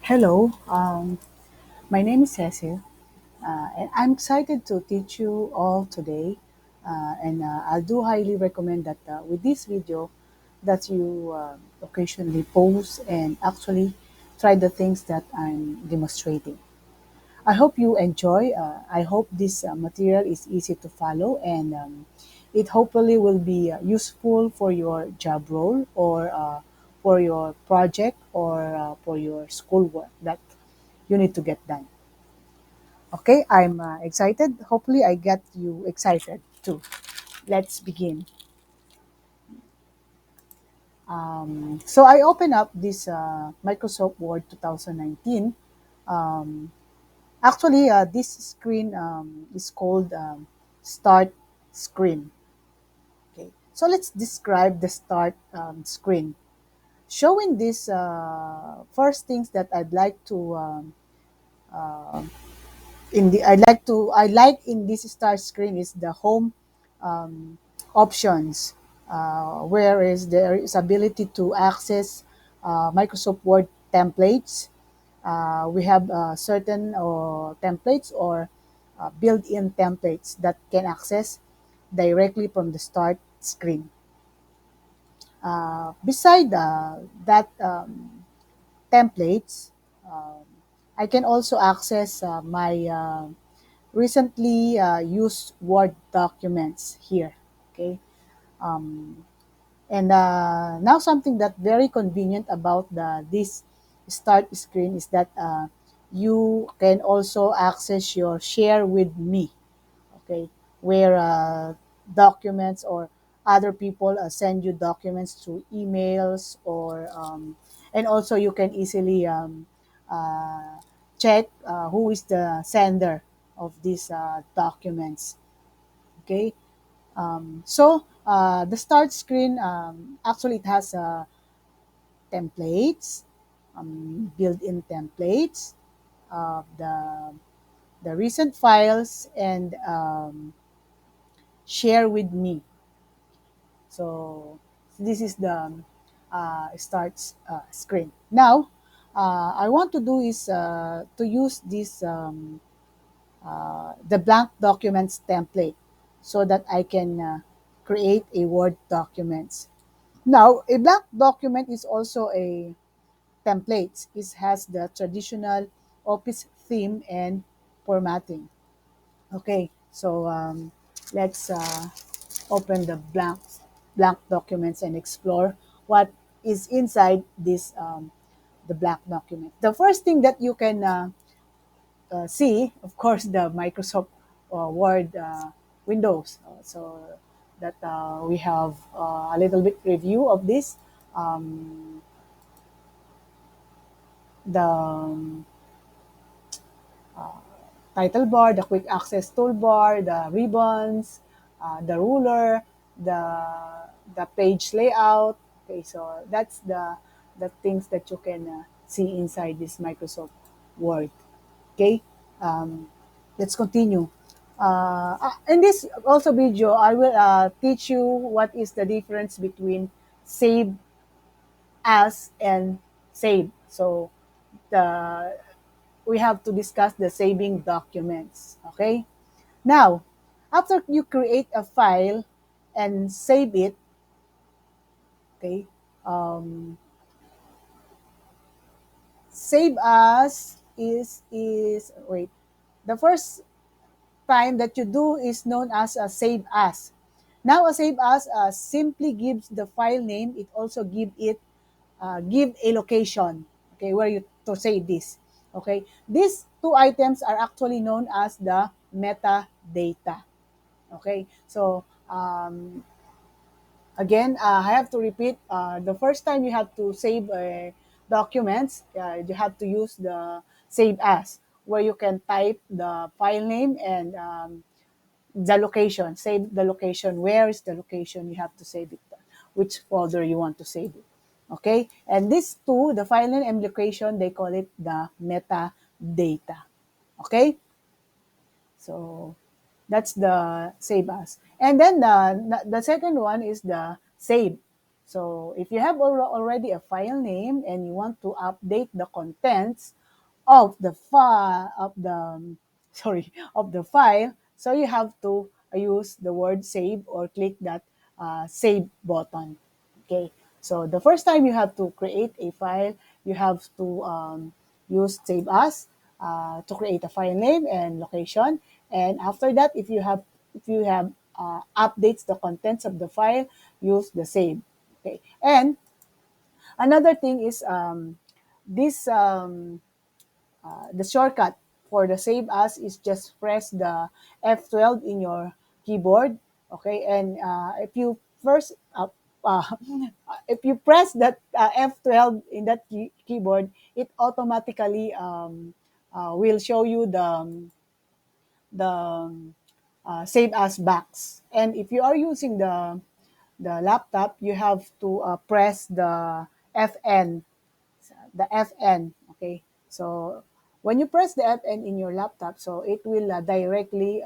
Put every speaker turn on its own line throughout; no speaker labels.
Hello, my name is Cecil, and I'm excited to teach you all today. And I do highly recommend that with this video, that you occasionally pause and actually try the things that I'm demonstrating. I hope you enjoy. I hope this material is easy to follow and it hopefully will be useful for your job role or for your project or for your schoolwork that you need to get done. Okay, I'm excited. Hopefully, I get you excited too. Let's begin. So I open up this Microsoft Word 2019. Um, Actually, this screen is called Start Screen. Okay, so let's describe the Start screen. Showing this first things that I'd like to I like in this start screen is the home options, whereas there is ability to access Microsoft Word templates. We have certain templates or built-in templates that can access directly from the start screen. Beside that templates, um, I can also access my recently used Word documents here. Okay, and now something that very convenient about this start screen is that you can also access your share with me. Okay, where documents or other people send you documents through emails or and also you can easily uh, check who is the sender of these documents. Okay, so the start screen actually it has templates, built-in templates, the recent files, and share with me. So this is the start screen. Now, I want to do is to use this the blank documents template so that I can create a Word documents. Now, a blank document is also a template. It has the traditional Office theme and formatting. Okay, so let's open the blank documents and explore what is inside this the blank document. The first thing that you can see, of course, the Microsoft Word Windows. So that we have a little bit review of this. Um, the title bar, the quick access toolbar, the ribbons, the ruler, the page layout. Okay, so that's the things that you can see inside this Microsoft Word. Okay, um, let's continue. In this also video, I will teach you what is the difference between save as and save. So the we have to discuss the saving documents. Okay. Now, after you create a file and save it, okay, um, save as is wait. The first time that you do is known as a save as. Now, a save as simply gives the file name. It also give a location. Okay, where you to save this. Okay, these two items are actually known as the metadata. Okay, so again, I have to repeat. The first time you have to save documents, you have to use the save as, where you can type the file name and the location. Save the location. Where is the location you have to save it? Which folder you want to save it? Okay, and these two, the file name and location, they call it the metadata. Okay, so that's the save as. And then the second one is the save. So if you have already a file name and you want to update the contents of the file of the sorry of the file. So you have to use the word save or click that save button. Okay, so the first time you have to create a file, you have to use save as to create a file name and location. And after that, if you have updates the contents of the file, use the save. Okay, and another thing is this the shortcut for the save as is just press the F12 in your keyboard. Okay, and if you first uh, if you press that F12 in that keyboard, it automatically will show you the save as box. And if you are using the laptop, you have to press FN the FN. Okay, so when you press the FN in your laptop, so it will directly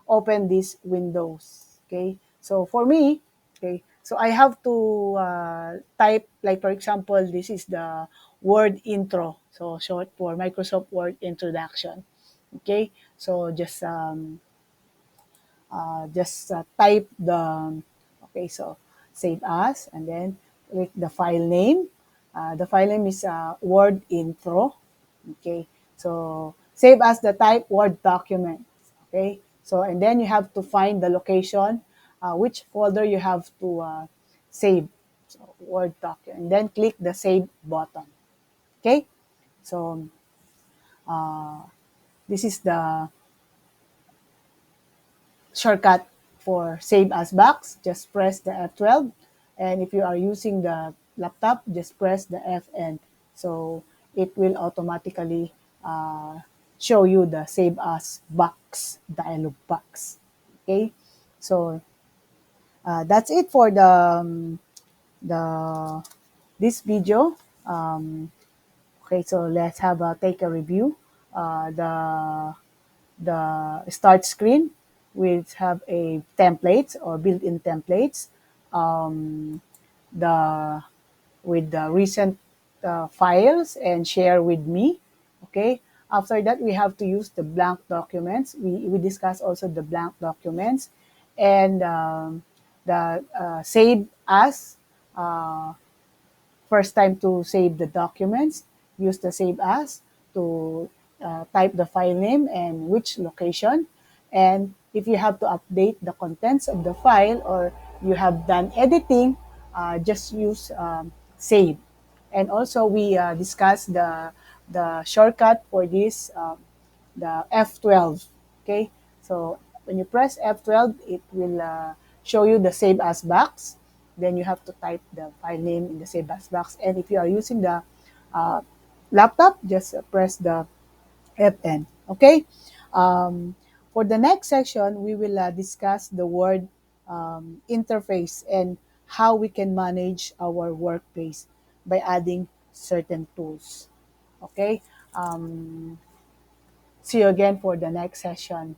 open these windows. Okay, so for me, okay, so I have to type, like for example, this is the Word intro, so short for Microsoft Word introduction. Okay, so just type okay, so save as, and then click the file name. The file name is Word intro. Okay, so save as the type Word document. Okay, so and then you have to find the location, which folder you have to save. So Word document, and then click the save button. Okay, so this is the shortcut for save as box. Just press the F12, and if you are using the laptop, just press the FN. So it will automatically show you the save as box dialog box. Okay, so that's it for the this video. Okay, so let's have a take a review. The start screen will have a templates or built-in templates, the with the recent files and share with me. Okay, after that we have to use the blank documents. We discuss also the blank documents, and the save as, first time to save the documents, use the save as to type the file name and which location. And if you have to update the contents of the file or you have done editing, just use save. And also we discussed the shortcut for this, the F12. Okay, so when you press F12, it will show you the save as box. Then you have to type the file name in the save as box. And if you are using the uh, laptop, just press the FN. Okay. Um, for the next section, we will discuss the word interface and how we can manage our workplace by adding certain tools. Okay. See you again for the next session.